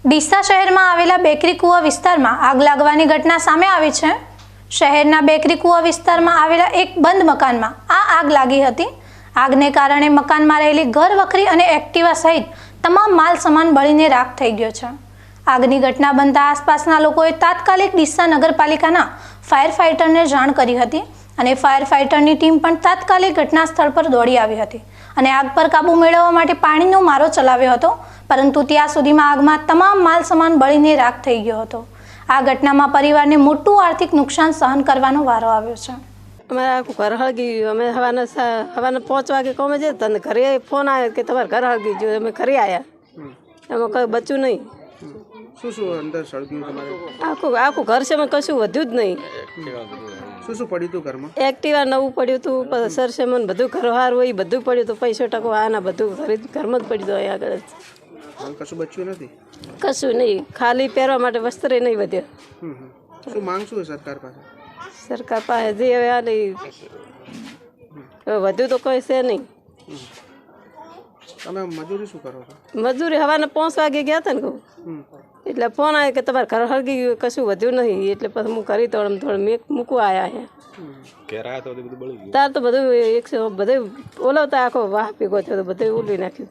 ડીસા શહેરમાં આવેલા બેકરી કુવા વિસ્તારમાં આગ લાગવાની ઘટના સામે આવી છે। શહેરના બેકરી કુવા વિસ્તારમાં આવેલા એક બંધ મકાનમાં આ આગ લાગી હતી। આગને કારણે મકાનમાં રહેલી ઘર વખરી અને એક્ટિવા સહિત તમામ માલ સામાન બળીને રાખ થઈ ગયો છે। આગની ઘટના બનતા આસપાસના લોકોએ તાત્કાલિક ડીસા નગરપાલિકાના ફાયર ફાઇટરને જાણ કરી હતી અને ફાયર ફાઇટરની ટીમ પણ તાત્કાલિક ઘટના સ્થળ પર દોડી આવી હતી અને આગ પર કાબુ મેળવવા માટે પાણીનો મારો ચલાવ્યો હતો, પરંતુ ત્યાં સુધીમાં આગમાં તમામ માલ સામાન બળીને રાખ થઈ ગયો હતો। આ ઘટનામાં પરિવારને મોટું આર્થિક નુકસાન સહન કરવાનો વારો આવ્યો છે। અમારે આખું ઘર હળગી ગયું। અમે હવાના 5 વાગે કોમે જતા અને ઘરે ફોન આવ્યો કે તમારે ઘર હળગી ગયું। અમે ઘરે આવ્યા, એમાં કંઈ બચ્યું નહીં। શું અંદર સળગ્યું તમારે? આખું ઘર છે, એમાં કશું વધ્યું જ નહીં। શું પડ્યું હતું ઘરમાં? એક્ટિવા નવું પડ્યું હતું, પછી સરસેમન બધું ઘરવાર હોય બધું પડ્યું હતું, પૈસો ટકો આના બધું ઘરમાં જ પડ્યું હતું। અહીં આગળ જ કશું બચ્યું નથી? કશું નહીં, ખાલી પહેરવા માટે વસ્ત્ર નહીં વધ્યો। શું માંગ શું સરકાર પાસે? સરકાર પાસે જે હવે આ નહીં, વધુ તો કોઈ છે નહીં। તમે મજૂરી શું કરો છો? મજૂરી હવાના 5 વાગે ગયા હતા ને કહું, એટલે ફોન આવ્યો કે તમારે ઘર હળગી ગયું, કશું વધ્યું નહીં। એટલે પછી હું કરી થોડું મૂકવા આવ્યા છે। તાર તો બધું બધું ઓલવતા આખો વાહ ભેગો થયો, બધું ઉલવી નાખ્યું।